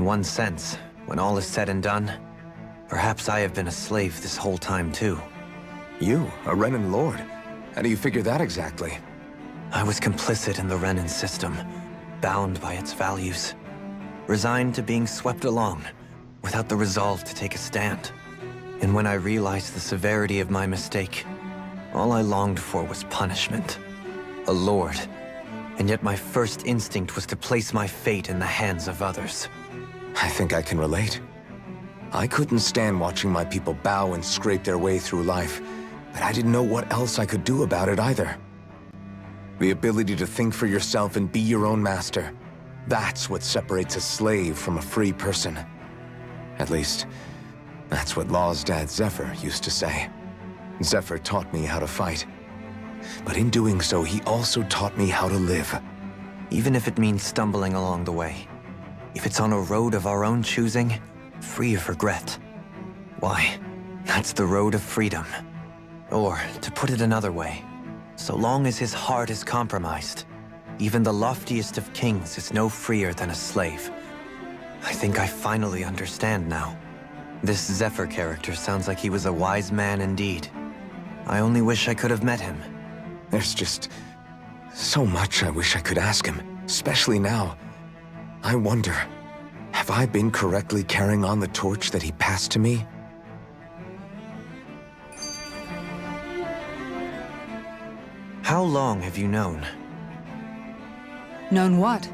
In one sense, when all is said and done, perhaps I have been a slave this whole time too. You, a Renan lord? How do you figure that exactly? I was complicit in the Renan system, bound by its values, resigned to being swept along, without the resolve to take a stand. And when I realized the severity of my mistake, all I longed for was punishment. A lord. And yet my first instinct was to place my fate in the hands of others. I think I can relate. I couldn't stand watching my people bow and scrape their way through life, but I didn't know what else I could do about it either. The ability to think for yourself and be your own master, that's what separates a slave from a free person. At least, that's what Law's dad Zephyr used to say. Zephyr taught me how to fight. But in doing so, he also taught me how to live. Even if it means stumbling along the way. If it's on a road of our own choosing, free of regret. Why, that's the road of freedom. Or, to put it another way, so long as his heart is compromised, even the loftiest of kings is no freer than a slave. I think I finally understand now. This Zephyr character sounds like he was a wise man indeed. I only wish I could have met him. There's just so much I wish I could ask him, especially now. I wonder, have I been correctly carrying on the torch that he passed to me? How long have you known? Known what?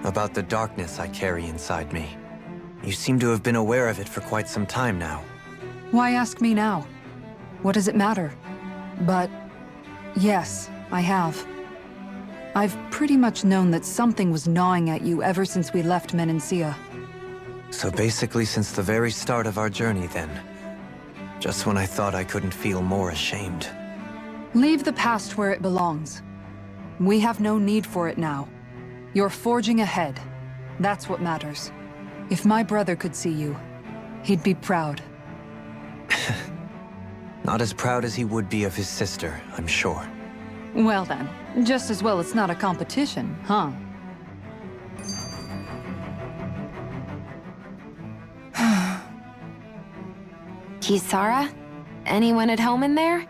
About the darkness I carry inside me. You seem to have been aware of it for quite some time now. Why ask me now? What does it matter? But yes, I have. I've pretty much known that something was gnawing at you ever since we left Jameseyyy. So basically since the very start of our journey then. Just when I thought I couldn't feel more ashamed. Leave the past where it belongs. We have no need for it now. You're forging ahead. That's what matters. If my brother could see you, he'd be proud. Not as proud as he would be of his sister, I'm sure. Well then, just as well it's not a competition, huh? Kisara? Anyone at home in there?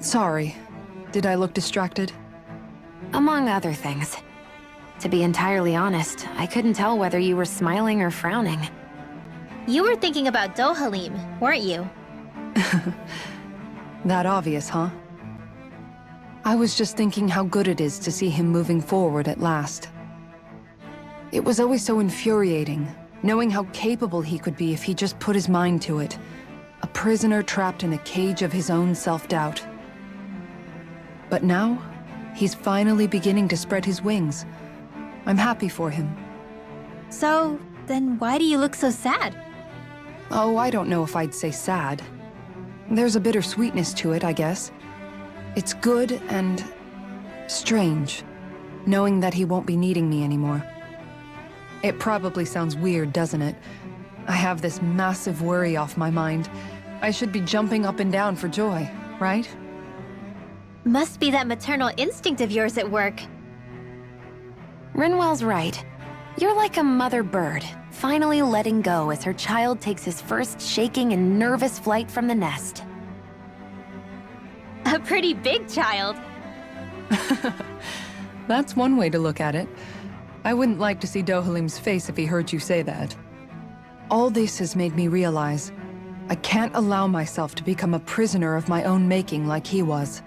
Sorry. Did I look distracted? Among other things. To be entirely honest, I couldn't tell whether you were smiling or frowning. You were thinking about Dohalim, weren't you? That obvious, huh? I was just thinking how good it is to see him moving forward at last. It was always so infuriating, knowing how capable he could be if he just put his mind to it. A prisoner trapped in a cage of his own self-doubt. But now, he's finally beginning to spread his wings. I'm happy for him. So, then why do you look so sad? Oh, I don't know if I'd say sad. There's a bittersweetness to it, I guess. It's good and strange, knowing that he won't be needing me anymore. It probably sounds weird, doesn't it? I have this massive worry off my mind. I should be jumping up and down for joy, right? Must be that maternal instinct of yours at work. Rinwell's right. You're like a mother bird, finally letting go as her child takes his first shaking and nervous flight from the nest. A pretty big child. That's one way to look at it. I wouldn't like to see Dohalim's face if he heard you say that. All this has made me realize I can't allow myself to become a prisoner of my own making like he was.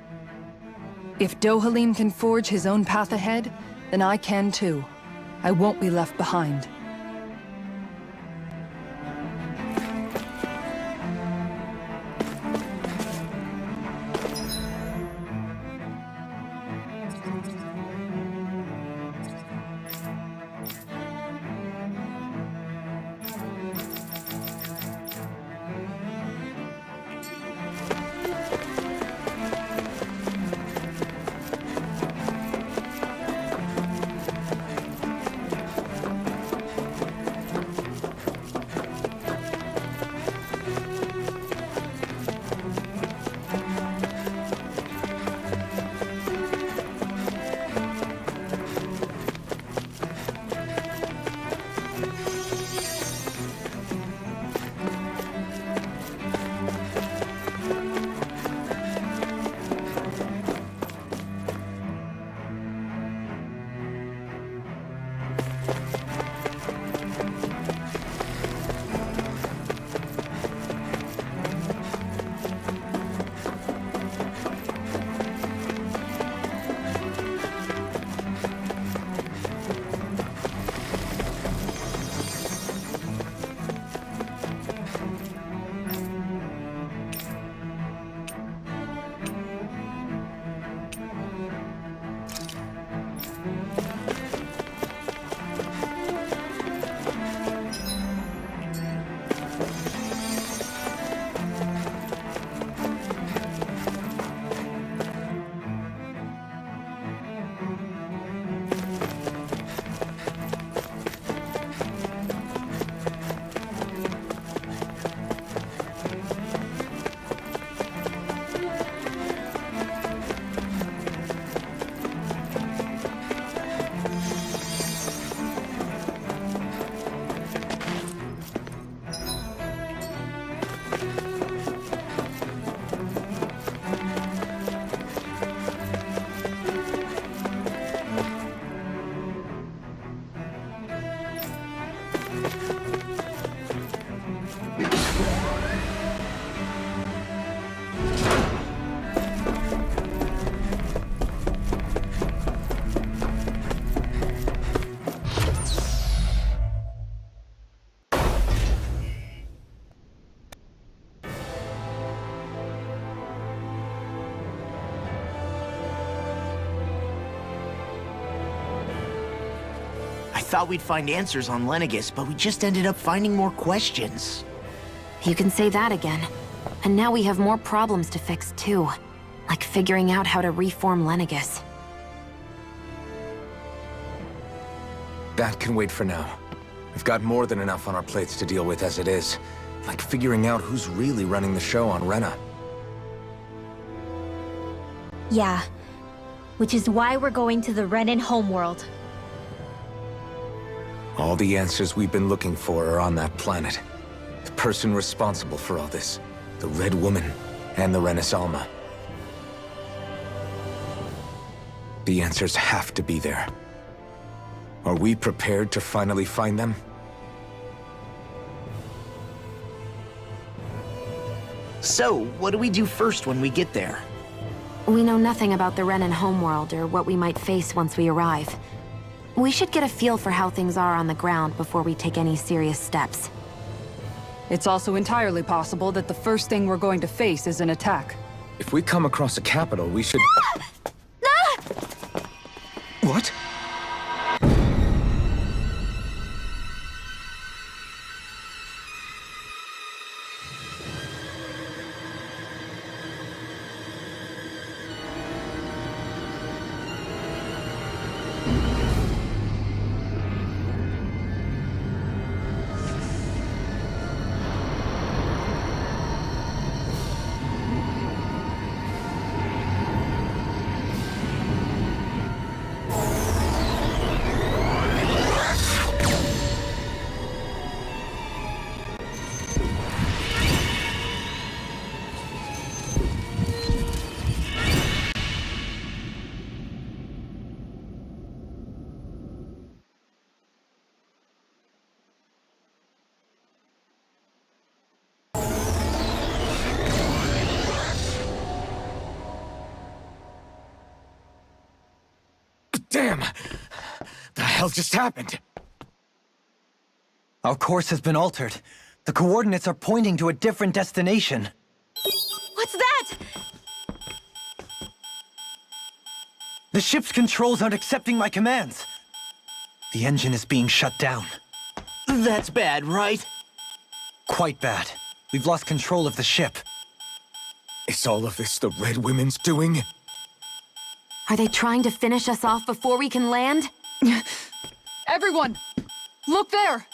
If Dohalim can forge his own path ahead, then I can too. I won't be left behind. Thought we'd find answers on Lenegis, but we just ended up finding more questions. You can say that again. And now we have more problems to fix too. Like figuring out how to reform Lenegis. That can wait for now. We've got more than enough on our plates to deal with as it is. Like figuring out who's really running the show on Rena. Yeah. Which is why we're going to the Renan homeworld. All the answers we've been looking for are on that planet. The person responsible for all this. The Red Woman and the Renaissance. The answers have to be there. Are we prepared to finally find them? So, what do we do first when we get there? We know nothing about the Renan homeworld or what we might face once we arrive. We should get a feel for how things are on the ground before we take any serious steps. It's also entirely possible that the first thing we're going to face is an attack. If we come across a capital, we should... What? Damn! The hell just happened? Our course has been altered. The coordinates are pointing to a different destination. What's that? The ship's controls aren't accepting my commands. The engine is being shut down. That's bad, right? Quite bad. We've lost control of the ship. Is all of this the Red Women's doing? Are they trying to finish us off before we can land? Everyone! Look there!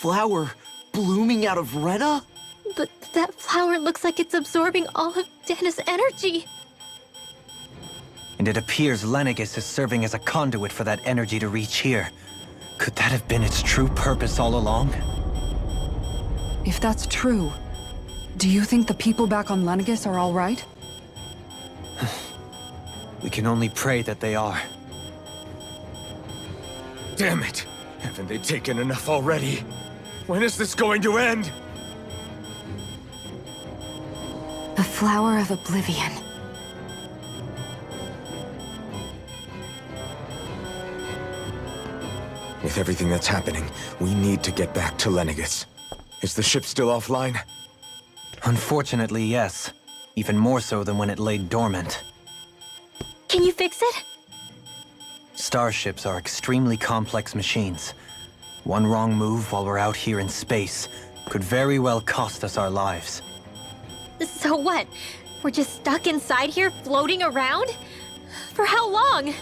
flower blooming out of Rena? But that flower looks like it's absorbing all of Dana's energy. And it appears Lenegis is serving as a conduit for that energy to reach here. Could that have been its true purpose all along? If that's true, do you think the people back on Lenegis are all right? We can only pray that they are. Damn it! Haven't they taken enough already? When is this going to end? The Flower of Oblivion. With everything that's happening, we need to get back to Lenegis. Is the ship still offline? Unfortunately, yes. Even more so than when it lay dormant. Can you fix it? Starships are extremely complex machines. One wrong move while we're out here in space could very well cost us our lives. So what? We're just stuck inside here, floating around? For how long?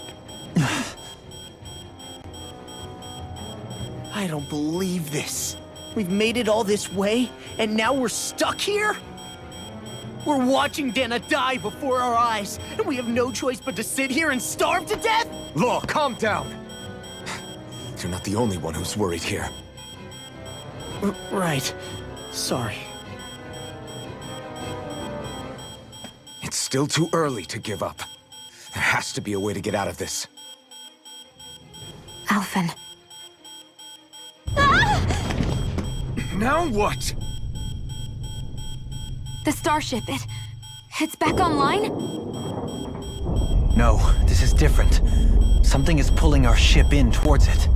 I don't believe this. We've made it all this way, and now we're stuck here? We're watching Dana die before our eyes, and we have no choice but to sit here and starve to death? Law, calm down! You're not the only one who's worried here. Right. Sorry. It's still too early to give up. There has to be a way to get out of this. Alphen. Now what? The starship, it's back online? No, this is different. Something is pulling our ship in towards it.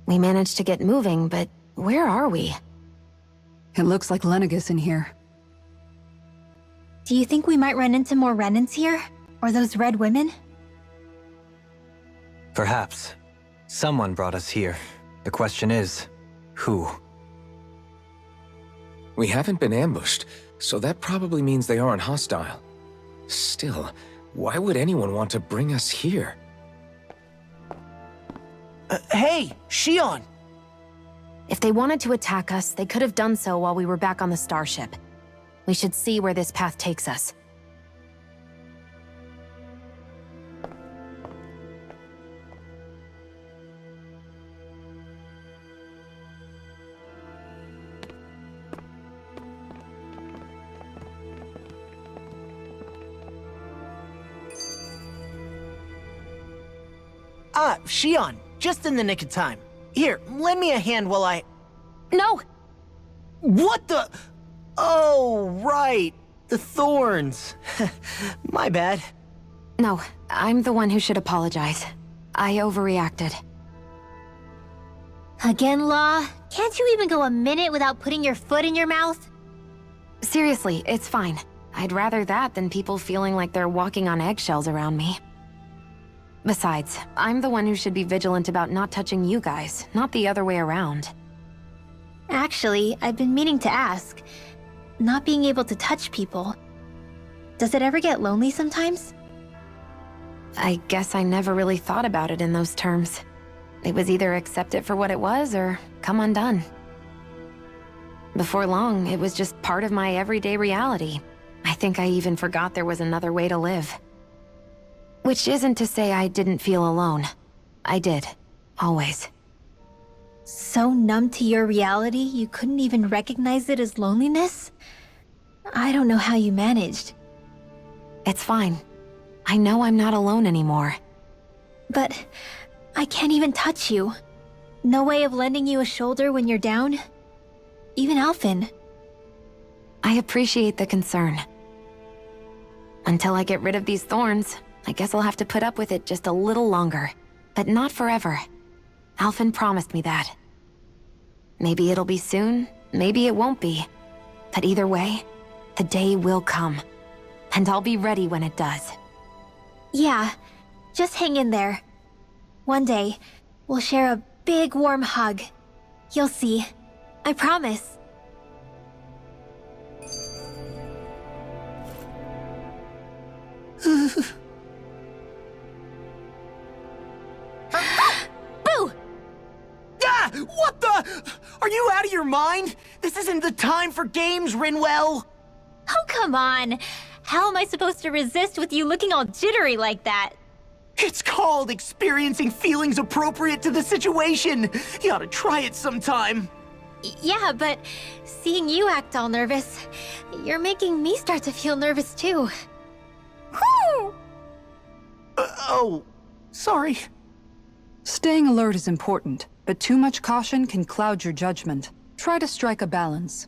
We managed to get moving, but where are we? It looks like Lenegis in here. Do you think we might run into more Renans here? Or those red women? Perhaps. Someone brought us here. The question is, who? We haven't been ambushed, so that probably means they aren't hostile. Still, why would anyone want to bring us here? Hey, Shion! If they wanted to attack us, they could have done so while we were back on the starship. We should see where this path takes us. Shion, just in the nick of time. Here, lend me a hand while I... No! What the... Oh, right. The thorns. My bad. No, I'm the one who should apologize. I overreacted. Again, Law? Can't you even go a minute without putting your foot in your mouth? Seriously, it's fine. I'd rather that than people feeling like they're walking on eggshells around me. Besides, I'm the one who should be vigilant about not touching you guys, not the other way around. Actually, I've been meaning to ask. Not being able to touch people. Does it ever get lonely sometimes? I guess I never really thought about it in those terms. It was either accept it for what it was or come undone. Before long, it was just part of my everyday reality. I think I even forgot there was another way to live. Which isn't to say I didn't feel alone. I did. Always. So numb to your reality, you couldn't even recognize it as loneliness? I don't know how you managed. It's fine. I know I'm not alone anymore. But I can't even touch you. No way of lending you a shoulder when you're down? Even Alphen. I appreciate the concern. Until I get rid of these thorns, I guess I'll have to put up with it just a little longer. but not forever. Alphen promised me that. Maybe it'll be soon, maybe it won't be. But either way, the day will come. And I'll be ready when it does. Yeah, just hang in there. One day, we'll share a big warm hug. You'll see. I promise. Boo! Ah! What the? Are you out of your mind? This isn't the time for games, Rinwell! Oh, come on. How am I supposed to resist with you looking all jittery like that? It's called experiencing feelings appropriate to the situation. You ought to try it sometime. Yeah, but seeing you act all nervous, you're making me start to feel nervous too. Oh, sorry. Staying alert is important, but too much caution can cloud your judgment. Try to strike a balance.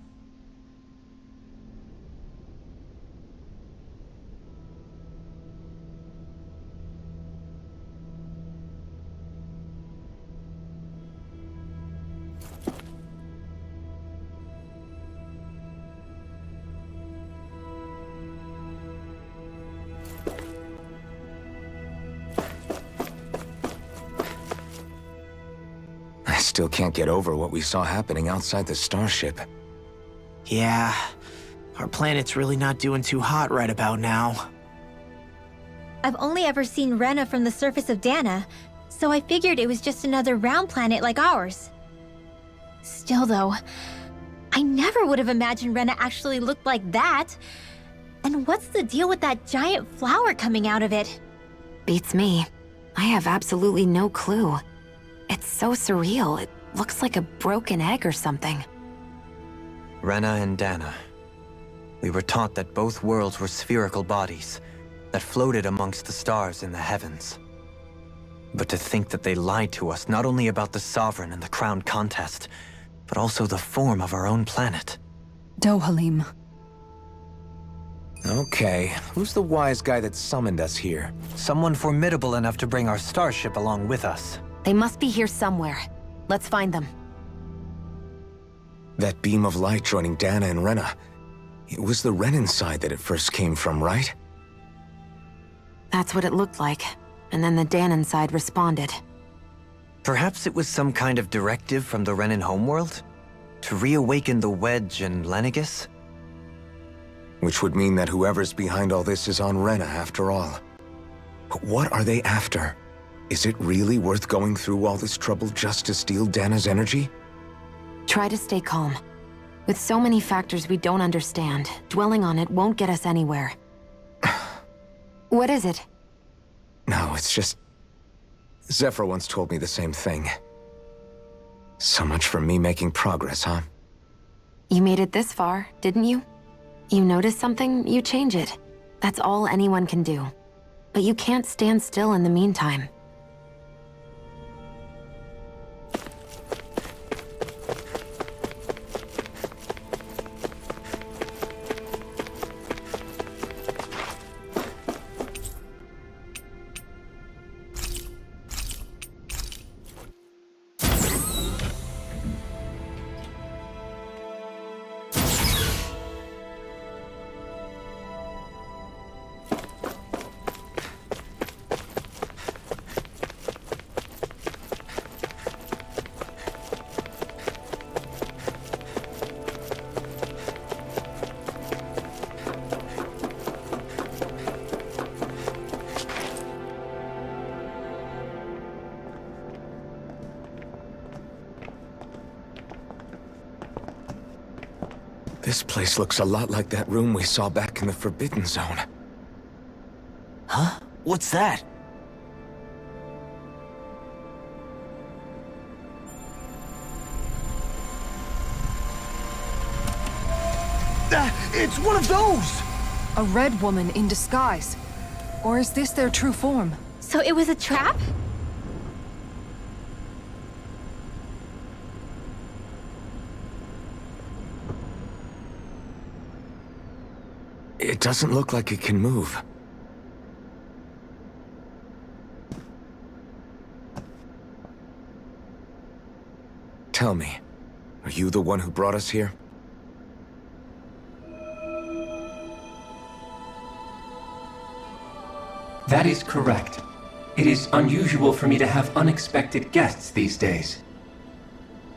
I still can't get over what we saw happening outside the starship. Yeah, our planet's really not doing too hot right about now. I've only ever seen Rena from the surface of Dana, so I figured it was just another round planet like ours. Still though, I never would have imagined Rena actually looked like that. And what's the deal with that giant flower coming out of it? Beats me. I have absolutely no clue. It's so surreal. It looks like a broken egg or something. Rena and Dana. We were taught that both worlds were spherical bodies that floated amongst the stars in the heavens. But to think that they lied to us not only about the Sovereign and the Crown contest, but also the form of our own planet. Dohalim. Okay, who's the wise guy that summoned us here? Someone formidable enough to bring our starship along with us. They must be here somewhere. Let's find them. That beam of light joining Dana and Rena. It was the Renan side that it first came from, right? That's what it looked like. And then the Danon side responded. Perhaps it was some kind of directive from the Renan homeworld? To reawaken the Wedge and Lenegis? Which would mean that whoever's behind all this is on Rena after all. But what are they after? Is it really worth going through all this trouble just to steal Dana's energy? Try to stay calm. With so many factors we don't understand, dwelling on it won't get us anywhere. What is it? No, it's just... Zephyr once told me the same thing. So much for me making progress, huh? You made it this far, didn't you? You notice something, you change it. That's all anyone can do. But you can't stand still in the meantime. This place looks a lot like that room we saw back in the Forbidden Zone. Huh? What's that? It's one of those! A red woman in disguise. Or is this their true form? So it was a trap? It doesn't look like it can move. Tell me, are you the one who brought us here? That is correct. It is unusual for me to have unexpected guests these days.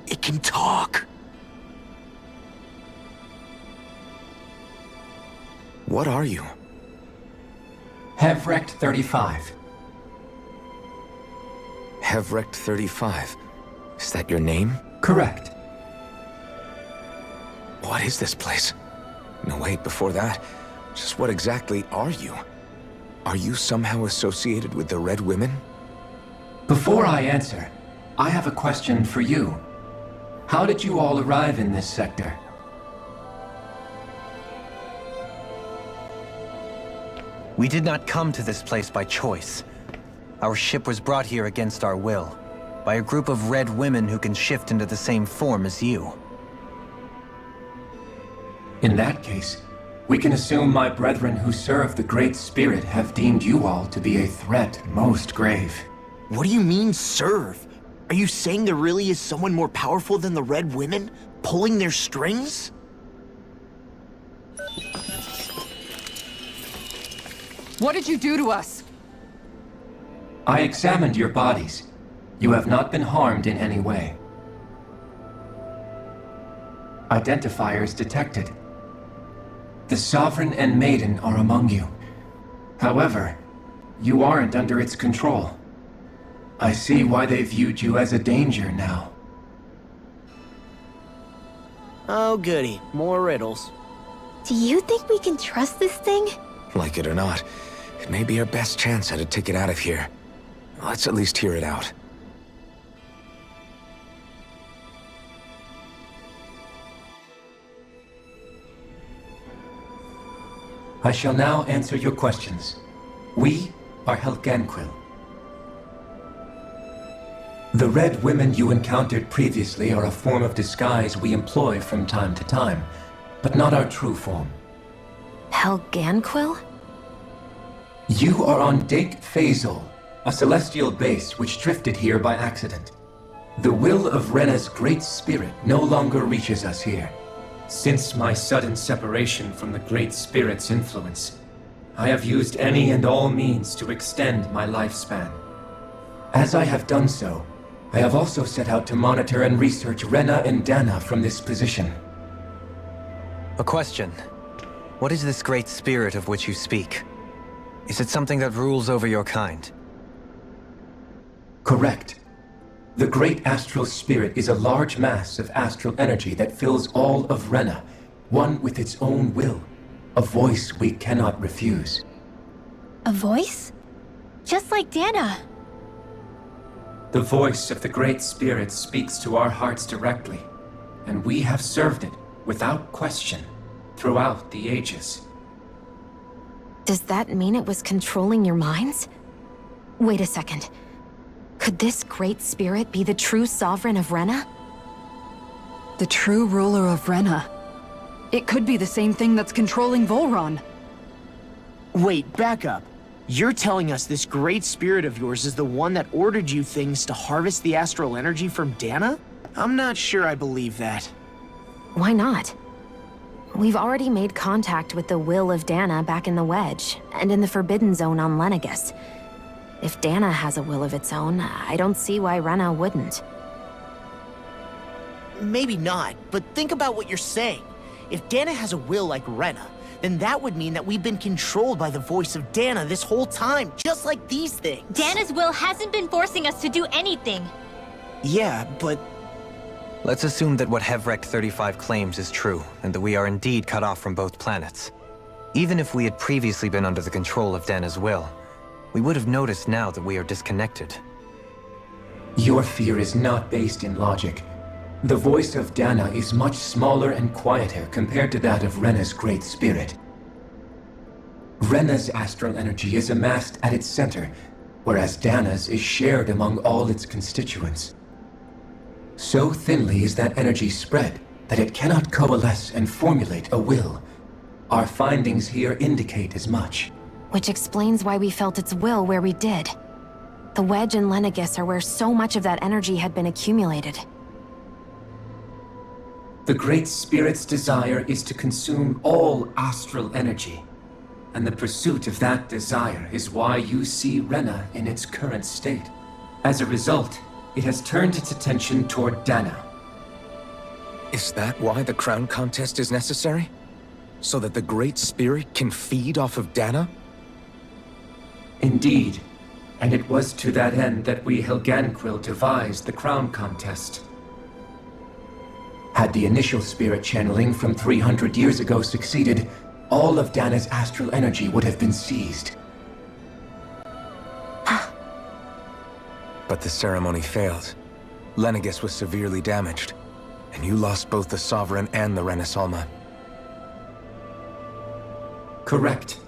It can talk. What are you? Hevrect 35. Hevrect 35. Is that your name? Correct. What is this place? No, wait, before that, just what exactly are you? Are you somehow associated with the Red Women? Before I answer, I have a question for you. How did you all arrive in this sector? We did not come to this place by choice. Our ship was brought here against our will, by a group of Red Women who can shift into the same form as you. In that case, we can assume my brethren who serve the Great Spirit have deemed you all to be a threat most grave. What do you mean, serve? Are you saying there really is someone more powerful than the Red Women, pulling their strings? What did you do to us? I examined your bodies. You have not been harmed in any way. Identifiers detected. The Sovereign and Maiden are among you. However, you aren't under its control. I see why they viewed you as a danger now. Oh goody, more riddles. Do you think we can trust this thing? Like it or not, it may be our best chance at a ticket out of here. Let's at least hear it out. I shall now answer your questions. We are Helganquil. The Red Women you encountered previously are a form of disguise we employ from time to time, but not our true form. Helganquil? You are on Dake Phasol, a celestial base which drifted here by accident. The will of Rena's great spirit no longer reaches us here. Since my sudden separation from the Great Spirit's influence, I have used any and all means to extend my lifespan. As I have done so, I have also set out to monitor and research Rena and Dana from this position. A question. What is this great spirit of which you speak? Is it something that rules over your kind? Correct. The Great Astral Spirit is a large mass of astral energy that fills all of Rena, one with its own will, a voice we cannot refuse. A voice? Just like Dana. The voice of the Great Spirit speaks to our hearts directly, and we have served it, without question, throughout the ages. Does that mean it was controlling your minds? Wait a second. Could this Great Spirit be the true Sovereign of Rena? The true ruler of Rena. It could be the same thing that's controlling Volron. Wait, back up. You're telling us this great spirit of yours is the one that ordered you things to harvest the astral energy from Dana? I'm not sure I believe that. Why not? We've already made contact with the will of Dana back in the Wedge, and in the Forbidden Zone on Lenegis. If Dana has a will of its own, I don't see why Rena wouldn't. Maybe not, but think about what you're saying. If Dana has a will like Rena, then that would mean that we've been controlled by the voice of Dana this whole time, just like these things. Dana's will hasn't been forcing us to do anything. Yeah, but Let's assume that what Hevrect 35 claims is true, and that we are indeed cut off from both planets. Even if we had previously been under the control of Dana's will, we would have noticed now that we are disconnected. Your fear is not based in logic. The voice of Dana is much smaller and quieter compared to that of Rena's Great Spirit. Rena's astral energy is amassed at its center, whereas Dana's is shared among all its constituents. So thinly is that energy spread that it cannot coalesce and formulate a will. Our findings here indicate as much. Which explains why we felt its will where we did. The Wedge and Lenegis are where so much of that energy had been accumulated. The Great Spirit's desire is to consume all astral energy, and the pursuit of that desire is why you see Rena in its current state. As a result, it has turned its attention toward Dana. Is that why the crown contest is necessary? So that the Great Spirit can feed off of Dana? Indeed, and it was to that end that we Helganquil devised the crown contest. Had the initial spirit channeling from 300 years ago succeeded, all of Dana's astral energy would have been seized. But the ceremony failed. Lenegis was severely damaged, and you lost both the Sovereign and the Renaissance. Correct.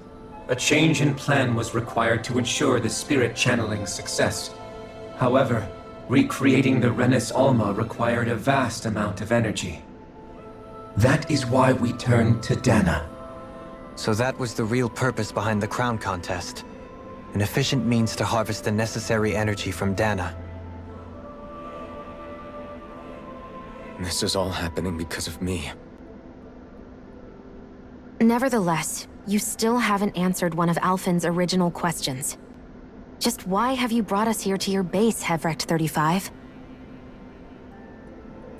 A change in plan was required to ensure the spirit channeling's success. However, recreating the Renis Alma required a vast amount of energy. That is why we turned to Dana. So that was the real purpose behind the crown contest. An efficient means to harvest the necessary energy from Dana. This is all happening because of me. Nevertheless, you still haven't answered one of Alphen's original questions. Just why have you brought us here to your base, Hevrecht 35?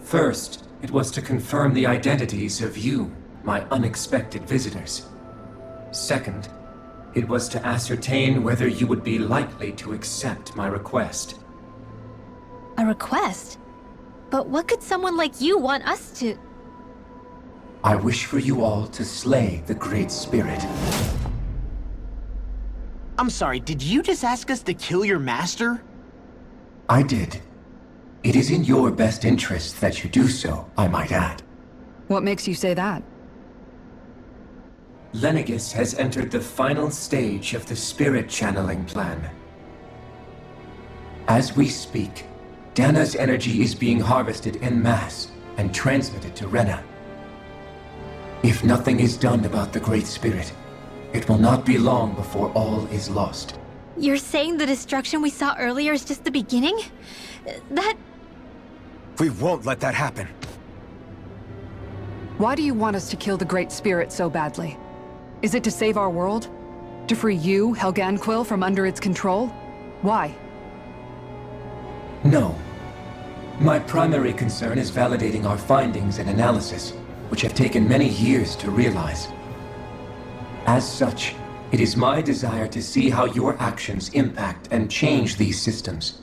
First, it was to confirm the identities of you, my unexpected visitors. Second, it was to ascertain whether you would be likely to accept my request. A request? But what could someone like you want us to... I wish for you all to slay the Great Spirit. I'm sorry, did you just ask us to kill your master? I did. It is in your best interest that you do so, I might add. What makes you say that? Lenegis has entered the final stage of the spirit channeling plan. As we speak, Dana's energy is being harvested en masse and transmitted to Rena. If nothing is done about the Great Spirit, it will not be long before all is lost. You're saying the destruction we saw earlier is just the beginning? That... We won't let that happen. Why do you want us to kill the Great Spirit so badly? Is it to save our world? To free you, Helganquil, from under its control? Why? No. My primary concern is validating our findings and analysis, which have taken many years to realize. As such, it is my desire to see how your actions impact and change these systems.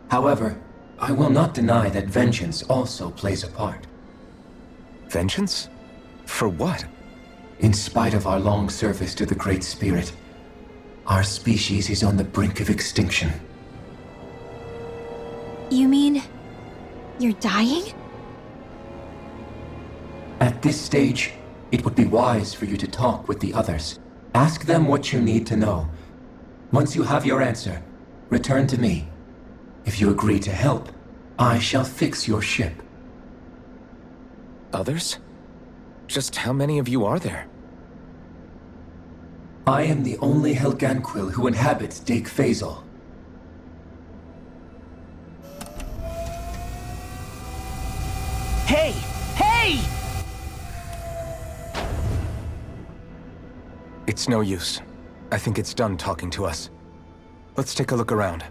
However, I will not deny that vengeance also plays a part. Vengeance? For what? In spite of our long service to the Great Spirit, our species is on the brink of extinction. You mean... you're dying? At this stage, it would be wise for you to talk with the others. Ask them what you need to know. Once you have your answer, return to me. If you agree to help, I shall fix your ship. Others? Just how many of you are there? I am the only Helganquil who inhabits Dake Faisal. Hey! Hey! It's no use. I think it's done talking to us. Let's take a look around.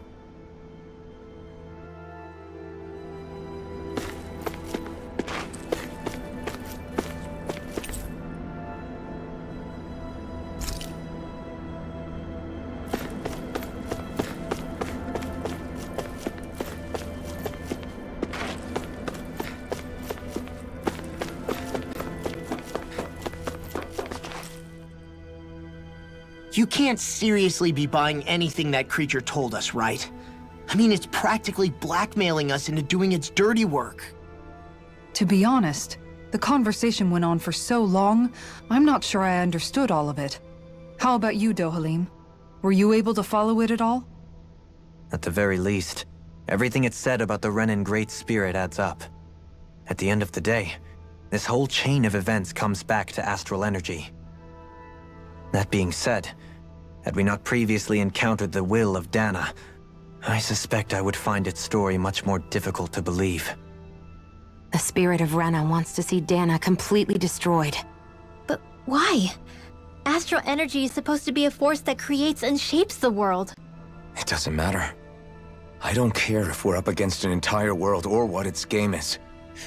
You can't seriously be buying anything that creature told us, right? I mean, it's practically blackmailing us into doing its dirty work. To be honest, the conversation went on for so long, I'm not sure I understood all of it. How about you, Dohalim? Were you able to follow it at all? At the very least, everything it said about the Renan Great Spirit adds up. At the end of the day, this whole chain of events comes back to astral energy. That being said, had we not previously encountered the will of Dana, I suspect I would find its story much more difficult to believe. The spirit of Rena wants to see Dana completely destroyed. But why? Astral energy is supposed to be a force that creates and shapes the world. It doesn't matter. I don't care if we're up against an entire world or what its game is.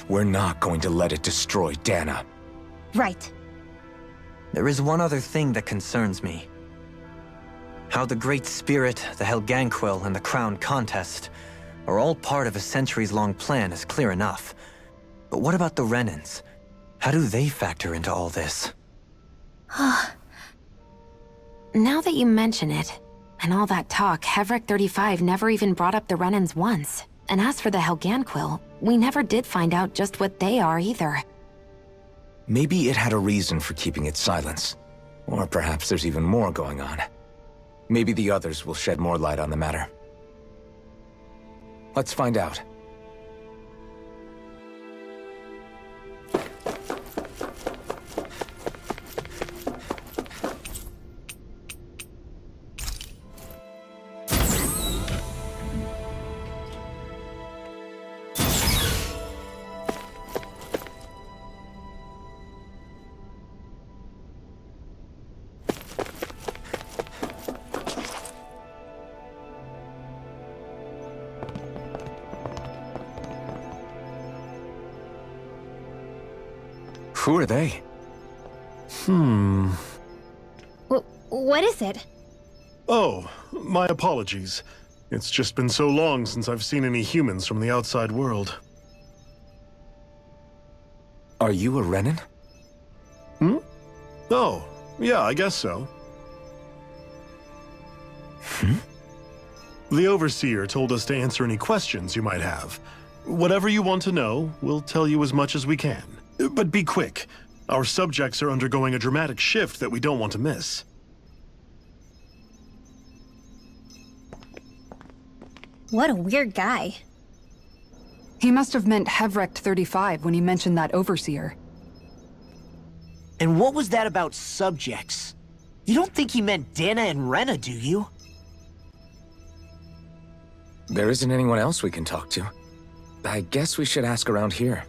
We're not going to let it destroy Dana. Right. There is one other thing that concerns me. How the Great Spirit, the Helganquil, and the Crown Contest are all part of a centuries-long plan is clear enough. But what about the Renans? How do they factor into all this? Now that you mention it, and all that talk, Hevrek 35 never even brought up the Renans once. And as for the Helganquil, we never did find out just what they are either. Maybe it had a reason for keeping its silence. Or perhaps there's even more going on. Maybe the others will shed more light on the matter. Let's find out. Who are they? What is it? Oh, my apologies. It's just been so long since I've seen any humans from the outside world. Are you a Renan? Oh, yeah, I guess so. The Overseer told us to answer any questions you might have. Whatever you want to know, we'll tell you as much as we can. But be quick. Our subjects are undergoing a dramatic shift that we don't want to miss. What a weird guy. He must have meant Hevrek 35 when he mentioned that Overseer. And what was that about subjects? You don't think he meant Dana and Rena, do you? There isn't anyone else we can talk to. I guess we should ask around here.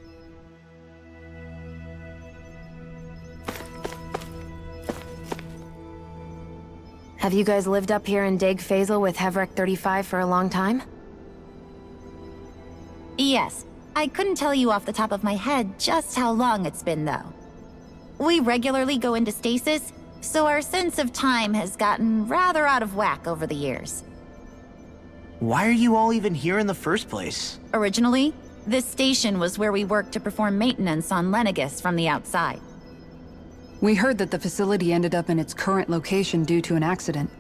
Have you guys lived up here in Deg Faisal with Hevrek 35 for a long time? Yes. I couldn't tell you off the top of my head just how long it's been, though. We regularly go into stasis, so our sense of time has gotten rather out of whack over the years. Why are you all even here in the first place? Originally, this station was where we worked to perform maintenance on Lenegis from the outside. We heard that the facility ended up in its current location due to an accident.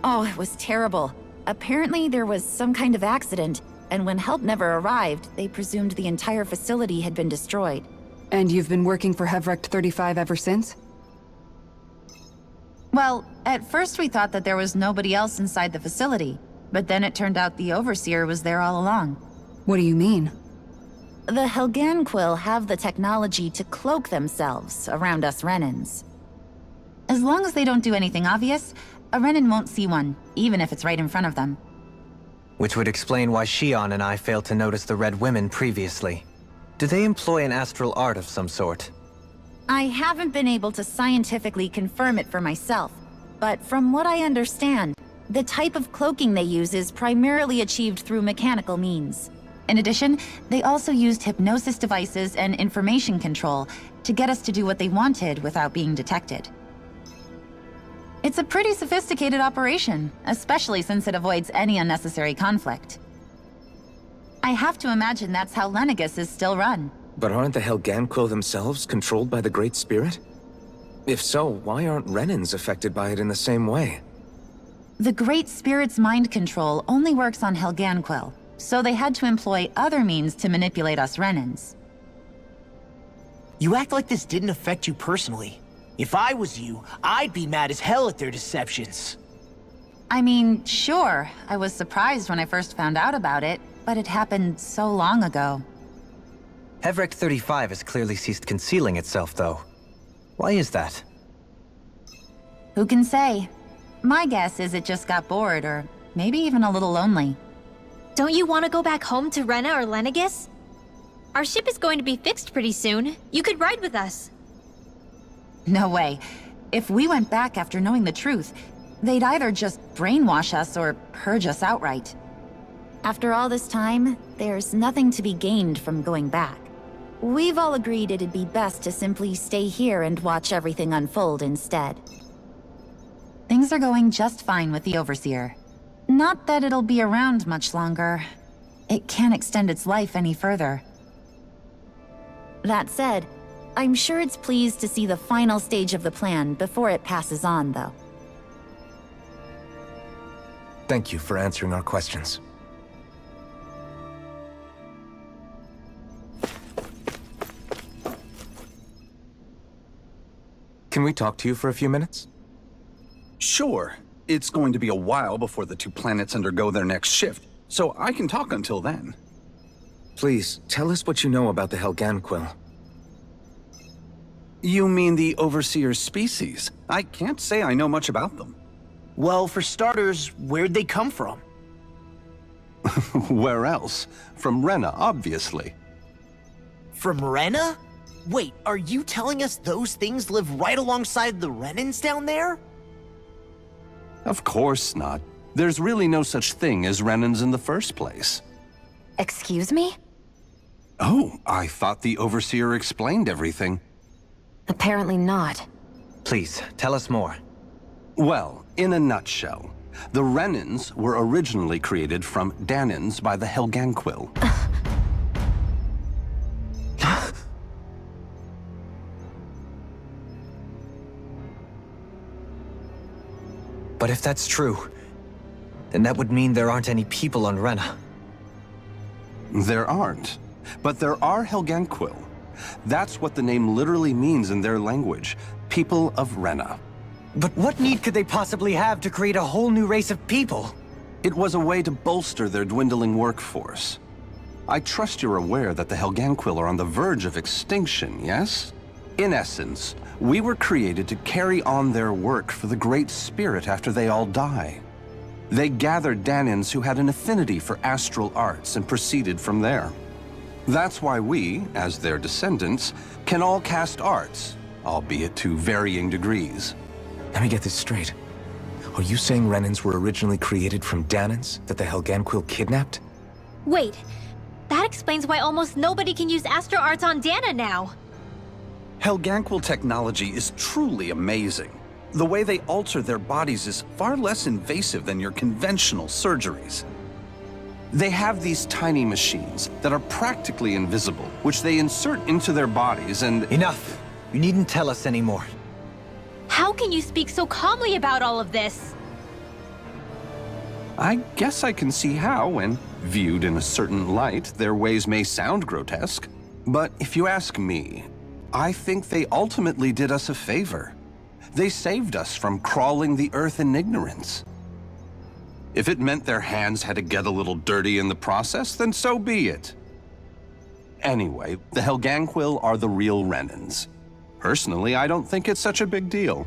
Oh, it was terrible. Apparently there was some kind of accident, and when help never arrived, they presumed the entire facility had been destroyed. And you've been working for Hevrek 35 ever since? Well, at first we thought that there was nobody else inside the facility, but then it turned out the Overseer was there all along. What do you mean? The Helganquil have the technology to cloak themselves around us Renans. As long as they don't do anything obvious, a Renan won't see one, even if it's right in front of them. Which would explain why Shion and I failed to notice the Red Women previously. Do they employ an astral art of some sort? I haven't been able to scientifically confirm it for myself, but from what I understand, the type of cloaking they use is primarily achieved through mechanical means. In addition, they also used hypnosis devices and information control to get us to do what they wanted without being detected. It's a pretty sophisticated operation, especially since it avoids any unnecessary conflict. I have to imagine that's how Lenegis is still run. But aren't the Helganquil themselves controlled by the Great Spirit? If so, why aren't Renans affected by it in the same way? The Great Spirit's mind control only works on Helganquil, so they had to employ other means to manipulate us Renans. You act like this didn't affect you personally. If I was you, I'd be mad as hell at their deceptions. I mean, sure, I was surprised when I first found out about it, but it happened so long ago. Hevrek 35 has clearly ceased concealing itself, though. Why is that? Who can say? My guess is it just got bored, or maybe even a little lonely. Don't you want to go back home to Rena or Lenegis? Our ship is going to be fixed pretty soon. You could ride with us. No way. If we went back after knowing the truth, they'd either just brainwash us or purge us outright. After all this time, there's nothing to be gained from going back. We've all agreed it'd be best to simply stay here and watch everything unfold instead. Things are going just fine with the Overseer. Not that it'll be around much longer. It can't extend its life any further. That said, I'm sure it's pleased to see the final stage of the plan before it passes on, though. Thank you for answering our questions. Can we talk to you for a few minutes? Sure. It's going to be a while before the two planets undergo their next shift, so I can talk until then. Please, tell us what you know about the Helganquil. You mean the Overseer's species? I can't say I know much about them. Well, for starters, where'd they come from? Where else? From Rena, obviously. From Rena? Wait, are you telling us those things live right alongside the Renans down there? Of course not. There's really no such thing as Renans in the first place. Excuse me? Oh, I thought the Overseer explained everything. Apparently not. Please, tell us more. Well, in a nutshell, the Renans were originally created from Danans by the Helganquil. But if that's true, then that would mean there aren't any people on Rena. There aren't. But there are Helganquil. That's what the name literally means in their language. People of Rena. But what need could they possibly have to create a whole new race of people? It was a way to bolster their dwindling workforce. I trust you're aware that the Helganquil are on the verge of extinction, yes? In essence, we were created to carry on their work for the Great Spirit after they all die. They gathered Danans who had an affinity for astral arts and proceeded from there. That's why we, as their descendants, can all cast arts, albeit to varying degrees. Let me get this straight. Are you saying Renans were originally created from Danans that the Helganquil kidnapped? Wait, that explains why almost nobody can use astral arts on Dana now. Helganquil technology is truly amazing. The way they alter their bodies is far less invasive than your conventional surgeries. They have these tiny machines that are practically invisible, which they insert into their bodies and— Enough! You needn't tell us anymore. How can you speak so calmly about all of this? I guess I can see how, when viewed in a certain light, their ways may sound grotesque. But if you ask me, I think they ultimately did us a favor. They saved us from crawling the earth in ignorance. If it meant their hands had to get a little dirty in the process, then so be it. Anyway, the Helganquil are the real Renans. Personally, I don't think it's such a big deal.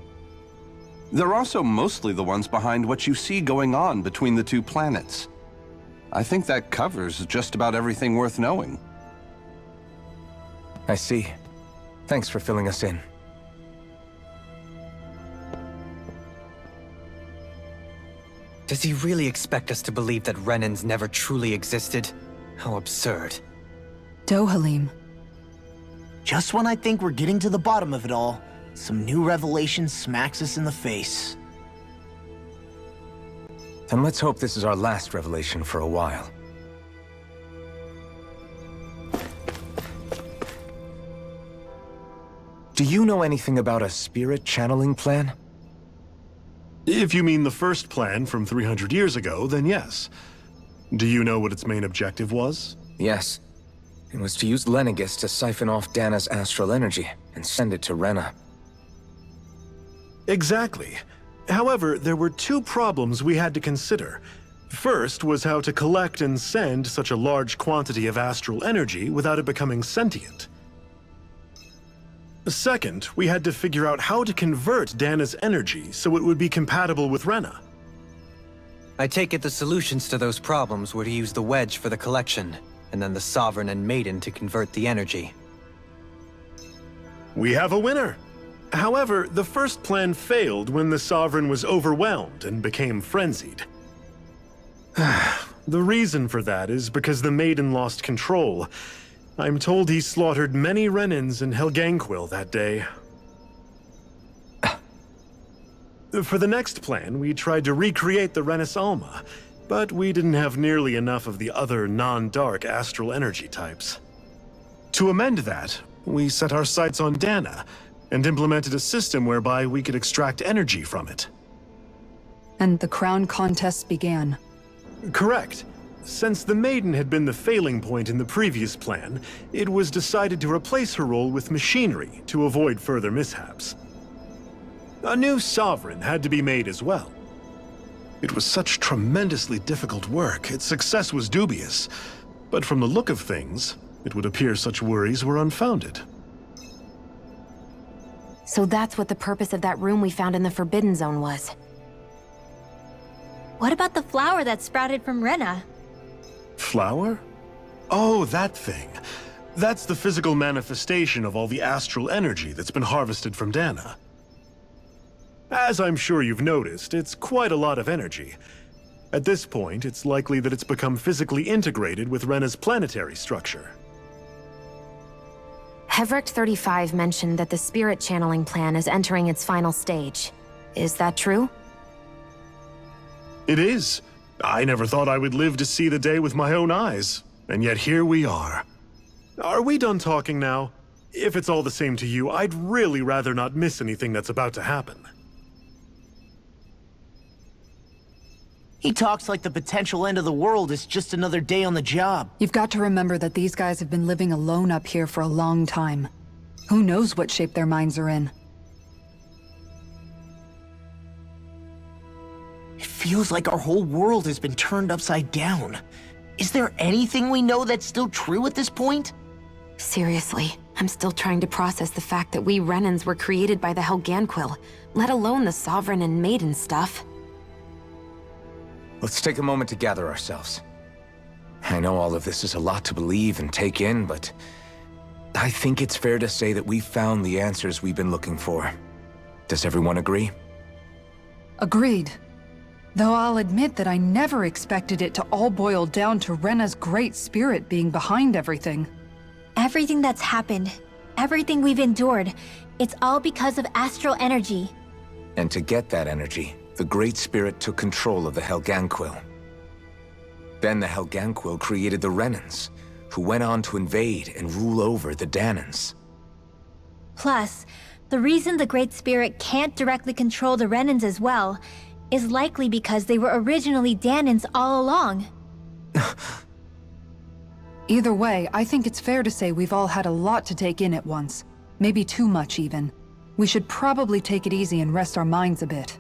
They're also mostly the ones behind what you see going on between the two planets. I think that covers just about everything worth knowing. I see. Thanks for filling us in. Does he really expect us to believe that Renans never truly existed? How absurd. Dohalim. Just when I think we're getting to the bottom of it all, some new revelation smacks us in the face. Then let's hope this is our last revelation for a while. Do you know anything about a spirit channeling plan? If you mean the first plan from 300 years ago, then yes. Do you know what its main objective was? Yes. It was to use Lenegis to siphon off Dana's astral energy and send it to Rena. Exactly. However, there were two problems we had to consider. First was how to collect and send such a large quantity of astral energy without it becoming sentient. Second, we had to figure out how to convert Dana's energy so it would be compatible with Rena. I take it the solutions to those problems were to use the wedge for the collection. and then the Sovereign and Maiden to convert the energy. We have a winner. However, the first plan failed when the Sovereign was overwhelmed and became frenzied. The reason for that is because the Maiden lost control. I'm told he slaughtered many Renans in Helganquil that day. For the next plan, we tried to recreate the Renis Alma, but we didn't have nearly enough of the other non-dark astral energy types. To amend that, we set our sights on Dana, and implemented a system whereby we could extract energy from it. And the crown contests began. Correct. Since the Maiden had been the failing point in the previous plan, it was decided to replace her role with machinery to avoid further mishaps. A new Sovereign had to be made as well. It was such tremendously difficult work, its success was dubious. But from the look of things, it would appear such worries were unfounded. So that's what the purpose of that room we found in the Forbidden Zone was. What about the flower that sprouted from Rena? Flower? Oh, that thing. That's the physical manifestation of all the astral energy that's been harvested from Dana. As I'm sure you've noticed, it's quite a lot of energy. At this point, it's likely that it's become physically integrated with Rena's planetary structure. Hevric 35 mentioned that the spirit channeling plan is entering its final stage. Is that true? It is. I never thought I would live to see the day with my own eyes, and yet here we are. Are we done talking now? If it's all the same to you, I'd really rather not miss anything that's about to happen. He talks like the potential end of the world is just another day on the job. You've got to remember that these guys have been living alone up here for a long time. Who knows what shape their minds are in? It feels like our whole world has been turned upside down. Is there anything we know that's still true at this point? Seriously, I'm still trying to process the fact that we Renans were created by the Helganquil, let alone the Sovereign and Maiden stuff. Let's take a moment to gather ourselves. I know all of this is a lot to believe and take in, but I think it's fair to say that we've found the answers we've been looking for. Does everyone agree? Agreed. Though I'll admit that I never expected it to all boil down to Rena's great spirit being behind everything. Everything that's happened, everything we've endured, it's all because of astral energy. And to get that energy, the Great Spirit took control of the Helganquil. Then the Helganquil created the Renans, who went on to invade and rule over the Danans. Plus, the reason the Great Spirit can't directly control the Renans as well is likely because they were originally Danans all along. Either way, I think it's fair to say we've all had a lot to take in at once. Maybe too much, even. We should probably take it easy and rest our minds a bit.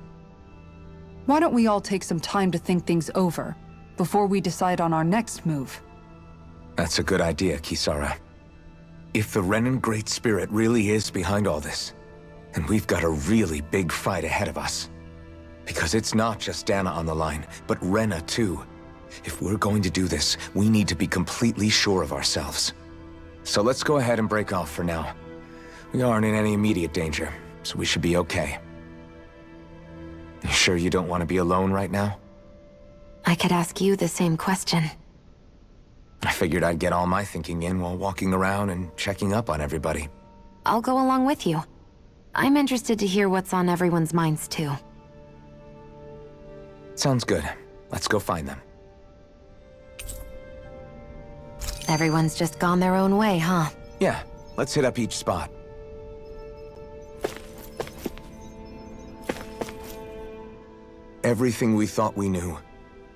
Why don't we all take some time to think things over, before we decide on our next move? That's a good idea, Kisara. If the Renan Great Spirit really is behind all this, then we've got a really big fight ahead of us. Because it's not just Dana on the line, but Rena too. If we're going to do this, we need to be completely sure of ourselves. So let's go ahead and break off for now. We aren't in any immediate danger, so we should be okay. You sure you don't want to be alone right now? I could ask you the same question. I figured I'd get all my thinking in while walking around and checking up on everybody. I'll go along with you. I'm interested to hear what's on everyone's minds too. Sounds good. Let's go find them. Everyone's just gone their own way, huh? Yeah, let's hit up each spot. Everything we thought we knew,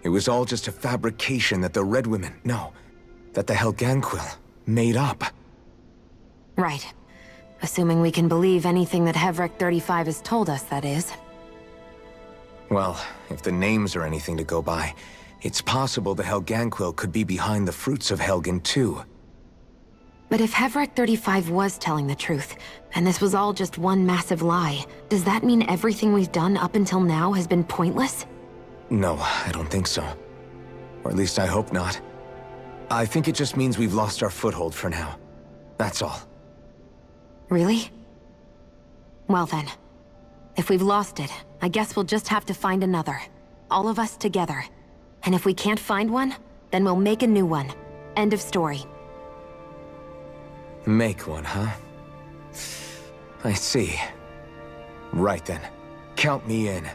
it was all just a fabrication that the Red Women, no, that the Helganquil made up. Right. Assuming we can believe anything that Hevric 35 has told us, that is. Well, if the names are anything to go by, it's possible the Helganquil could be behind the fruits of Helgen too. But if Hevric 35 was telling the truth, and this was all just one massive lie, does that mean everything we've done up until now has been pointless? No, I don't think so. Or at least I hope not. I think it just means we've lost our foothold for now. That's all. Really? Well then, if we've lost it, I guess we'll just have to find another. All of us together. And if we can't find one, then we'll make a new one. End of story. Make one, huh? I see. Right then. Count me in.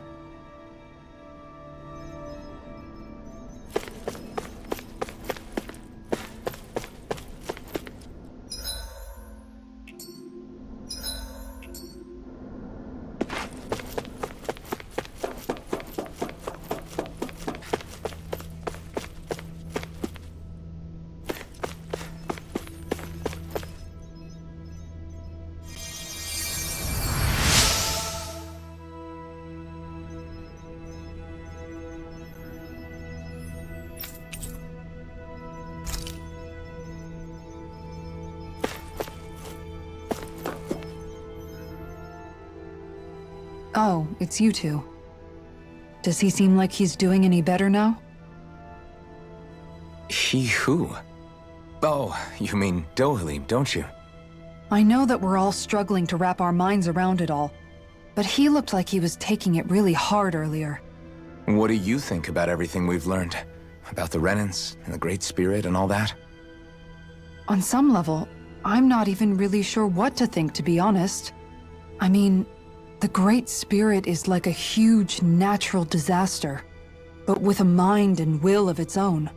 Oh, it's you two. Does he seem like he's doing any better now? He who? Oh, you mean Dohalim, don't you? I know that we're all struggling to wrap our minds around it all, but he looked like he was taking it really hard earlier. What do you think about everything we've learned? About the Renans and the Great Spirit and all that? On some level, I'm not even really sure what to think, to be honest. I mean, the Great Spirit is like a huge natural disaster, but with a mind and will of its own.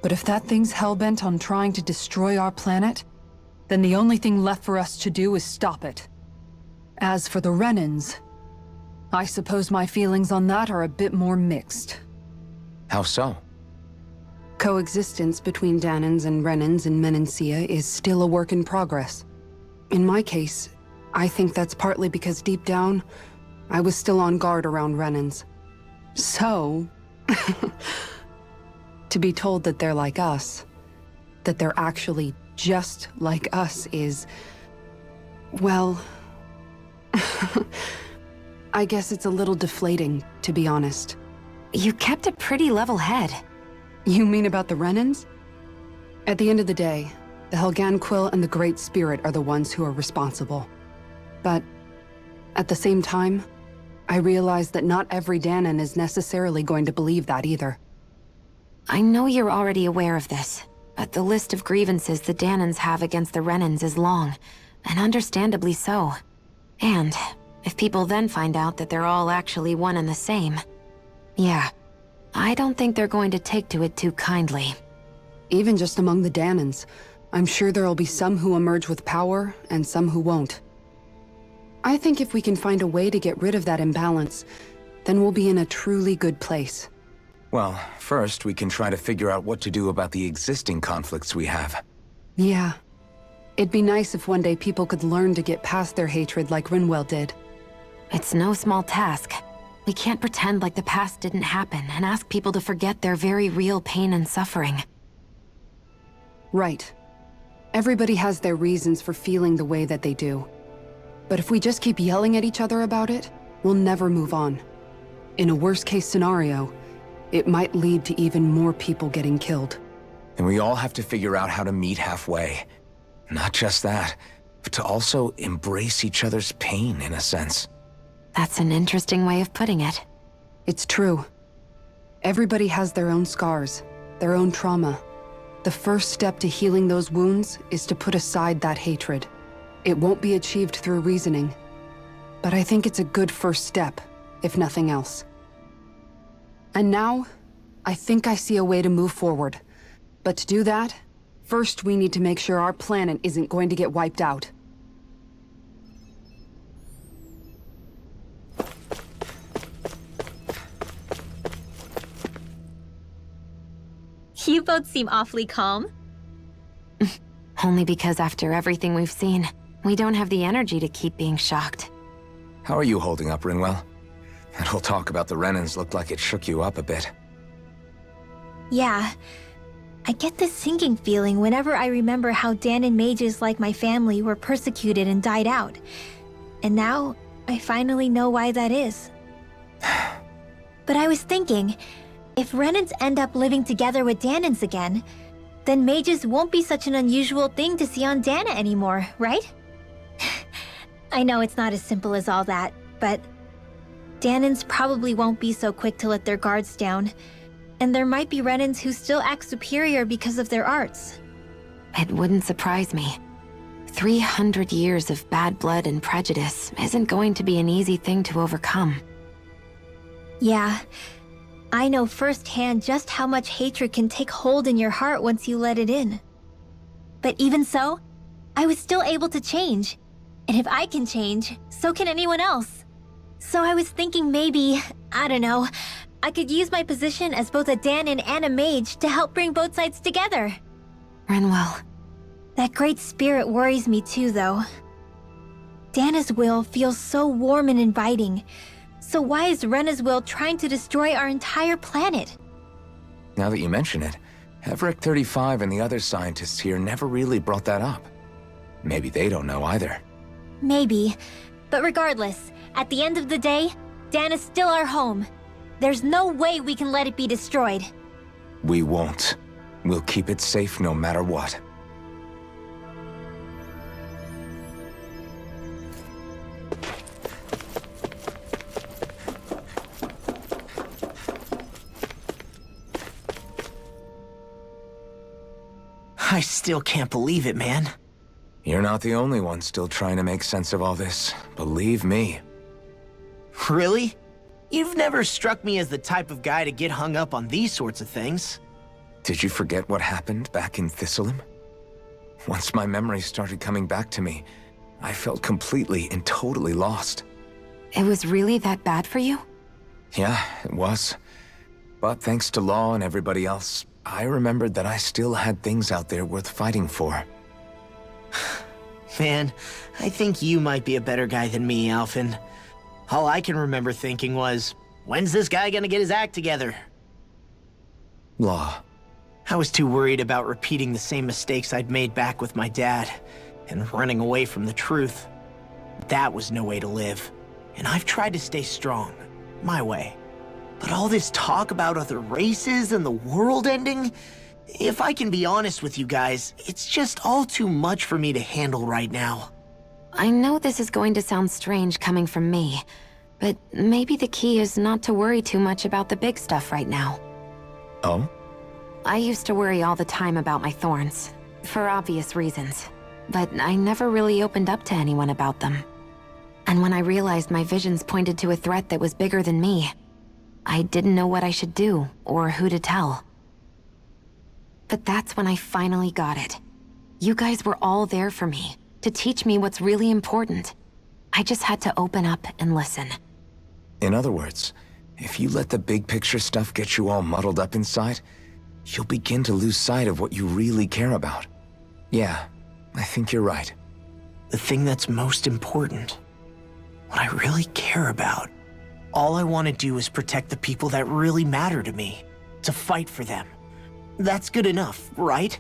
But if that thing's hellbent on trying to destroy our planet, then the only thing left for us to do is stop it. As for the Renans, I suppose my feelings on that are a bit more mixed. How so? Coexistence between Danans and Renans in Jameseyyy is still a work in progress. In my case, I think that's partly because deep down, I was still on guard around Renans. So, to be told that they're like us, that they're actually just like us is, well, I guess it's a little deflating, to be honest. You kept a pretty level head. You mean about the Renans? At the end of the day, the Helganquil and the Great Spirit are the ones who are responsible. But at the same time, I realize that not every Danan is necessarily going to believe that either. I know you're already aware of this, but the list of grievances the Danans have against the Renans is long, and understandably so. And if people then find out that they're all actually one and the same, yeah, I don't think they're going to take to it too kindly. Even just among the Danans, I'm sure there'll be some who emerge with power and some who won't. I think if we can find a way to get rid of that imbalance, then we'll be in a truly good place. Well, first we can try to figure out what to do about the existing conflicts we have. Yeah. It'd be nice if one day people could learn to get past their hatred like Rinwell did. It's no small task. We can't pretend like the past didn't happen and ask people to forget their very real pain and suffering. Right. Everybody has their reasons for feeling the way that they do. But if we just keep yelling at each other about it, we'll never move on. In a worst-case scenario, it might lead to even more people getting killed. And we all have to figure out how to meet halfway. Not just that, but to also embrace each other's pain, in a sense. That's an interesting way of putting it. It's true. Everybody has their own scars, their own trauma. The first step to healing those wounds is to put aside that hatred. It won't be achieved through reasoning, but I think it's a good first step, if nothing else. And now, I think I see a way to move forward. But to do that, first we need to make sure our planet isn't going to get wiped out. You both seem awfully calm. Only because after everything we've seen, we don't have the energy to keep being shocked. How are you holding up, Rinwell? That whole talk about the Renans looked like it shook you up a bit. Yeah. I get this sinking feeling whenever I remember how Danan mages like my family were persecuted and died out. And now, I finally know why that is. But I was thinking, if Renans end up living together with Danans again, then mages won't be such an unusual thing to see on Dana anymore, right? I know it's not as simple as all that, but Danans probably won't be so quick to let their guards down, and there might be Renans who still act superior because of their arts. It wouldn't surprise me. 300 years of bad blood and prejudice isn't going to be an easy thing to overcome. Yeah, I know firsthand just how much hatred can take hold in your heart once you let it in. But even so, I was still able to change. And if I can change, so can anyone else. So I was thinking maybe, I don't know, I could use my position as both a Danan and a mage to help bring both sides together. Renwell. That great spirit worries me too, though. Dana's will feels so warm and inviting. So why is Rena's will trying to destroy our entire planet? Now that you mention it, Everett 35 and the other scientists here never really brought that up. Maybe they don't know either. Maybe. But regardless, at the end of the day, Dana's still our home. There's no way we can let it be destroyed. We won't. We'll keep it safe no matter what. I still can't believe it, man. You're not the only one still trying to make sense of all this. Believe me. Really? You've never struck me as the type of guy to get hung up on these sorts of things. Did you forget what happened back in Thistleum? Once my memory started coming back to me, I felt completely and totally lost. It was really that bad for you? Yeah, it was. But thanks to Law and everybody else, I remembered that I still had things out there worth fighting for. Man, I think you might be a better guy than me, Alphen. All I can remember thinking was, when's this guy gonna get his act together? Law. I was too worried about repeating the same mistakes I'd made back with my dad, and running away from the truth. That was no way to live, and I've tried to stay strong, my way. But all this talk about other races and the world ending, if I can be honest with you guys, it's just all too much for me to handle right now. I know this is going to sound strange coming from me, but maybe the key is not to worry too much about the big stuff right now. Oh? I used to worry all the time about my thorns, for obvious reasons, but I never really opened up to anyone about them. And when I realized my visions pointed to a threat that was bigger than me, I didn't know what I should do or who to tell. But that's when I finally got it. You guys were all there for me, to teach me what's really important. I just had to open up and listen. In other words, if you let the big picture stuff get you all muddled up inside, you'll begin to lose sight of what you really care about. Yeah, I think you're right. The thing that's most important, what I really care about, all I want to do is protect the people that really matter to me, to fight for them. That's good enough, right?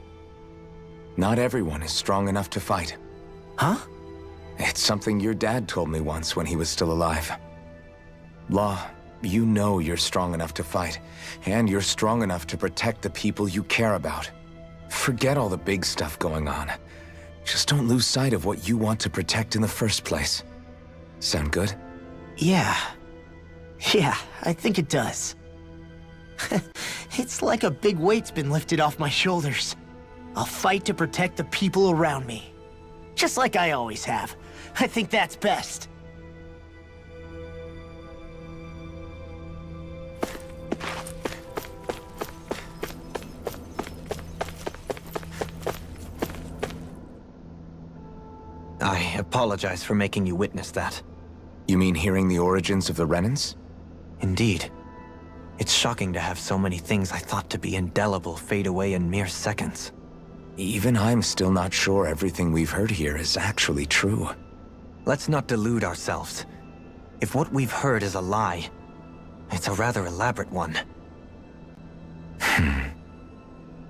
Not everyone is strong enough to fight. Huh? It's something your dad told me once when he was still alive. Law, you know you're strong enough to fight, and you're strong enough to protect the people you care about. Forget all the big stuff going on. Just don't lose sight of what you want to protect in the first place. Sound good? Yeah, I think it does. It's like a big weight's been lifted off my shoulders. I'll fight to protect the people around me. Just like I always have. I think that's best. I apologize for making you witness that. You mean hearing the origins of the Renans? Indeed. It's shocking to have so many things I thought to be indelible fade away in mere seconds. Even I'm still not sure everything we've heard here is actually true. Let's not delude ourselves. If what we've heard is a lie, it's a rather elaborate one.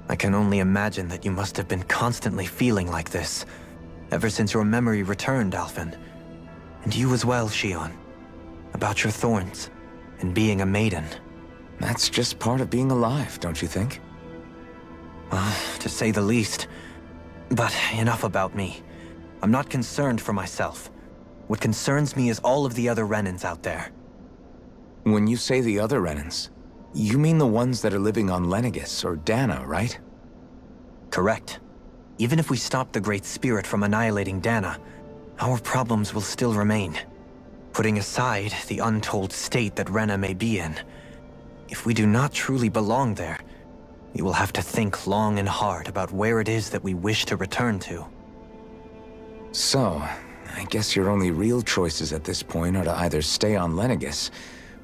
I can only imagine that you must have been constantly feeling like this, ever since your memory returned, Alphen. And you as well, Shion. About your thorns, and being a maiden. That's just part of being alive, don't you think? To say the least. But enough about me. I'm not concerned for myself. What concerns me is all of the other Renans out there. When you say the other Renans, you mean the ones that are living on Lenegis or Dana, right? Correct. Even if we stop the Great Spirit from annihilating Dana, our problems will still remain. Putting aside the untold state that Rena may be in, if we do not truly belong there, we will have to think long and hard about where it is that we wish to return to. So, I guess your only real choices at this point are to either stay on Lenegis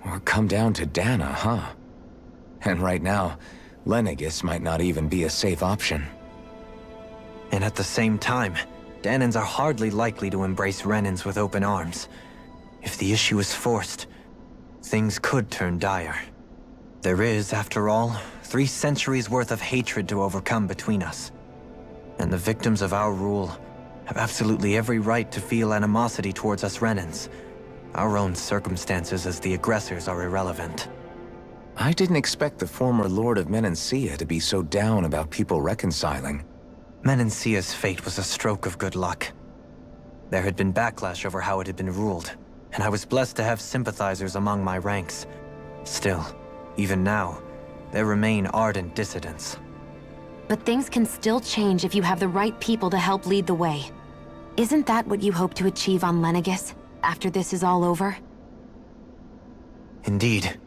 or come down to Dana, huh? And right now, Lenegis might not even be a safe option. And at the same time, Danans are hardly likely to embrace Renans with open arms. If the issue is forced, things could turn dire. There is, after all, 3 centuries worth of hatred to overcome between us. And the victims of our rule have absolutely every right to feel animosity towards us Renans. Our own circumstances as the aggressors are irrelevant. I didn't expect the former Lord of Jameseyyy to be so down about people reconciling. Jameseyy's fate was a stroke of good luck. There had been backlash over how it had been ruled, and I was blessed to have sympathizers among my ranks. Still, even now, there remain ardent dissidents. But things can still change if you have the right people to help lead the way. Isn't that what you hope to achieve on Lenegis, after this is all over? Indeed.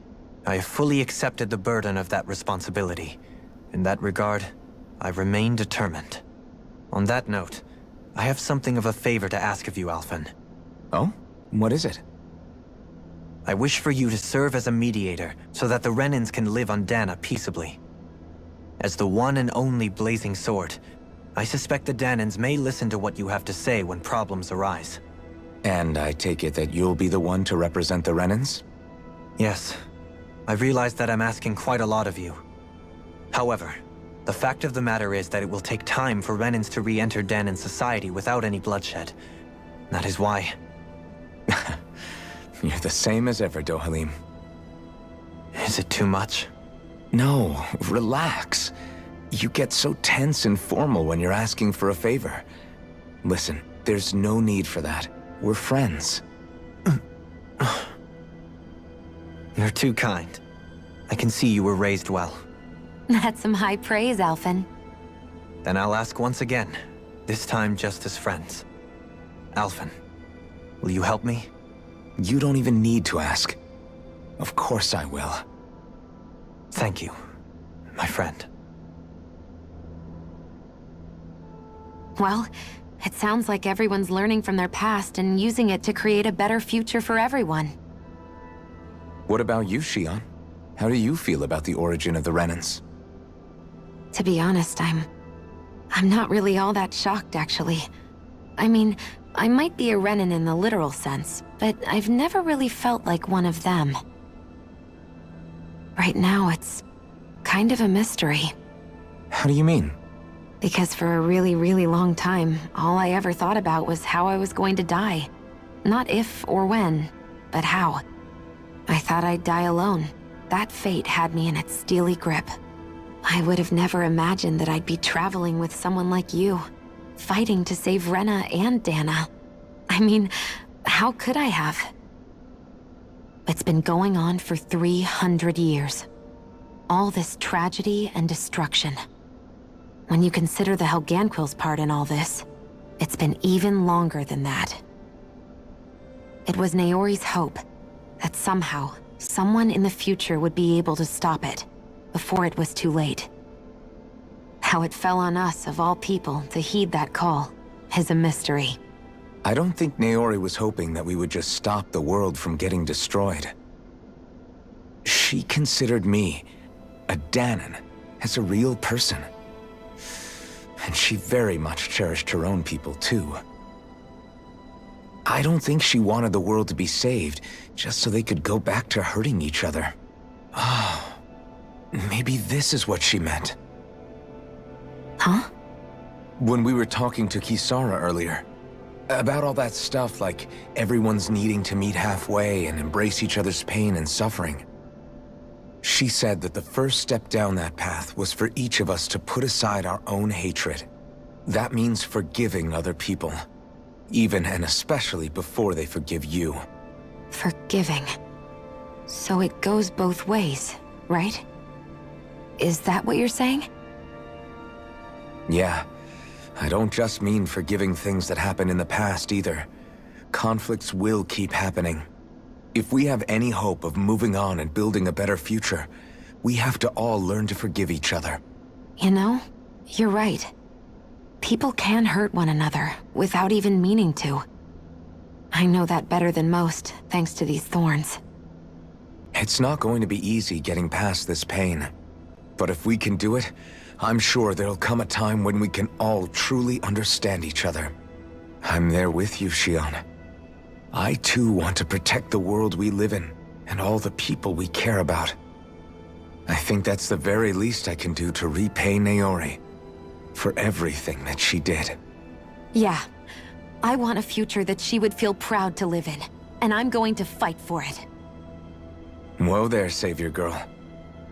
I have fully accepted the burden of that responsibility. In that regard, I remain determined. On that note, I have something of a favor to ask of you, Alphen. Oh? What is it? I wish for you to serve as a mediator so that the Renans can live on Dana peaceably. As the one and only Blazing Sword, I suspect the Danans may listen to what you have to say when problems arise. And I take it that you'll be the one to represent the Renans? Yes. I realize that I'm asking quite a lot of you. However, the fact of the matter is that it will take time for Renans to re-enter Danan society without any bloodshed. That is why... You're the same as ever, Dohalim. Is it too much? No, relax. You get so tense and formal when you're asking for a favor. Listen, there's no need for that. We're friends. You're too kind. I can see you were raised well. That's some high praise, Alphen. Then I'll ask once again, this time just as friends. Alphen, will you help me? You don't even need to ask. Of course I will. Thank you, my friend. Well, it sounds like everyone's learning from their past and using it to create a better future for everyone. What about you, Shion? How do you feel about the origin of the Renans? To be honest, I'm not really all that shocked, actually. I mean, I might be a Renan in the literal sense, but I've never really felt like one of them. Right now, it's kind of a mystery. How do you mean? Because for a really, really long time, all I ever thought about was how I was going to die. Not if or when, but how. I thought I'd die alone. That fate had me in its steely grip. I would have never imagined that I'd be traveling with someone like you, fighting to save Rena and Dana. I mean, how could I have? It's been going on for 300 years. All this tragedy and destruction. When you consider the Helganquil's part in all this, it's been even longer than that. It was Naori's hope that somehow, someone in the future would be able to stop it, before it was too late. How it fell on us, of all people, to heed that call, is a mystery. I don't think Naori was hoping that we would just stop the world from getting destroyed. She considered me, a Danan, as a real person. And she very much cherished her own people, too. I don't think she wanted the world to be saved, just so they could go back to hurting each other. Oh, maybe this is what she meant. Huh? When we were talking to Kisara earlier, about all that stuff like everyone's needing to meet halfway and embrace each other's pain and suffering. She said that the first step down that path was for each of us to put aside our own hatred. That means forgiving other people, even and especially before they forgive you. Forgiving. So it goes both ways, right? Is that what you're saying? Yeah. I don't just mean forgiving things that happened in the past either. Conflicts will keep happening. If we have any hope of moving on and building a better future, we have to all learn to forgive each other. You know, you're right. People can hurt one another without even meaning to. I know that better than most, thanks to these thorns. It's not going to be easy getting past this pain. But if we can do it, I'm sure there'll come a time when we can all truly understand each other. I'm there with you, Xion. I too want to protect the world we live in, and all the people we care about. I think that's the very least I can do to repay Naori for everything that she did. Yeah. I want a future that she would feel proud to live in, and I'm going to fight for it. Whoa there, Savior Girl.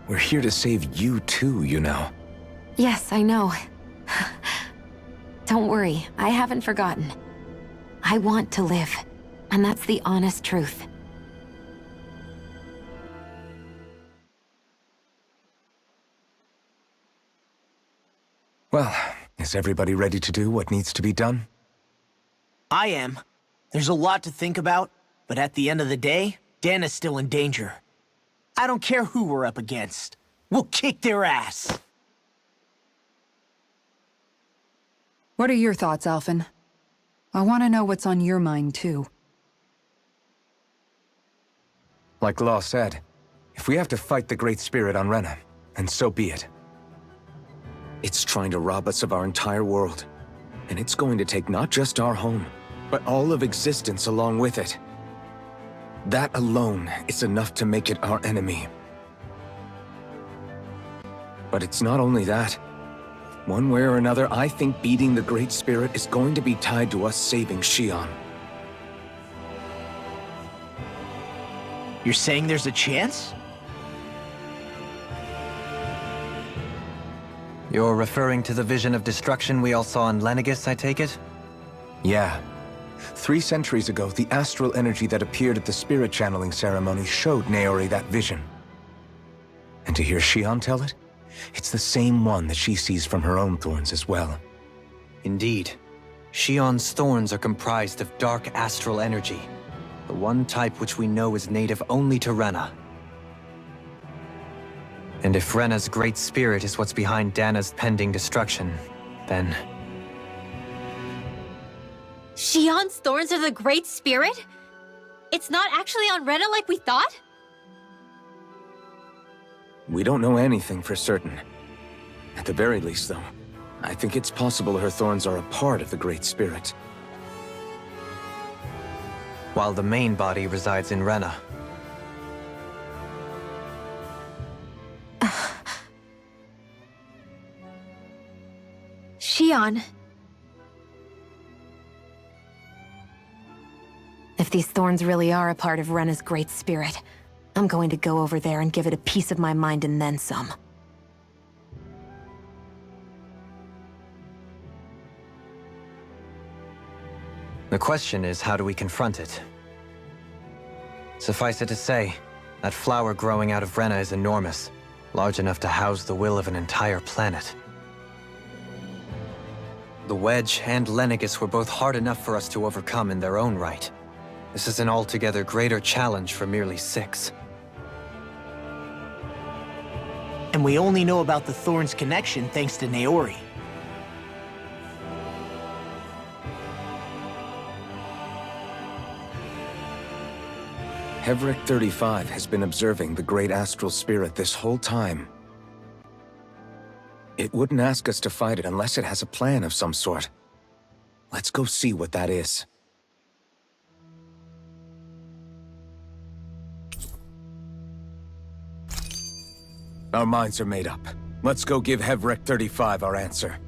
We're here to save you too, you know. Yes, I know. Don't worry, I haven't forgotten. I want to live, and that's the honest truth. Well, is everybody ready to do what needs to be done? I am. There's a lot to think about, but at the end of the day, Dana's still in danger. I don't care who we're up against. We'll kick their ass. What are your thoughts, Alphen? I want to know what's on your mind, too. Like Law said, if we have to fight the Great Spirit on Rena, then so be it. It's trying to rob us of our entire world. And it's going to take not just our home, but all of existence along with it. That alone is enough to make it our enemy. But it's not only that. One way or another, I think beating the Great Spirit is going to be tied to us saving Xion. You're saying there's a chance? You're referring to the vision of destruction we all saw in Lenegis, I take it? Yeah. 3 centuries ago, the astral energy that appeared at the spirit channeling ceremony showed Naori that vision. And to hear Xion tell it, it's the same one that she sees from her own thorns as well. Indeed. Xion's thorns are comprised of dark astral energy, the one type which we know is native only to Rena. And if Rena's great spirit is what's behind Dana's pending destruction, then... Xion's thorns are the Great Spirit? It's not actually on Rena like we thought? We don't know anything for certain. At the very least, though, I think it's possible her thorns are a part of the Great Spirit. While the main body resides in Rena. Xion. If these thorns really are a part of Rena's Great Spirit, I'm going to go over there and give it a piece of my mind and then some. The question is, how do we confront it? Suffice it to say, that flower growing out of Rena is enormous, large enough to house the will of an entire planet. The Wedge and Lenegis were both hard enough for us to overcome in their own right. This is an altogether greater challenge for merely 6. And we only know about the Thorns connection thanks to Naori. Hevric 35 has been observing the Great Astral Spirit this whole time. It wouldn't ask us to fight it unless it has a plan of some sort. Let's go see what that is. Our minds are made up. Let's go give Hevric 35 our answer.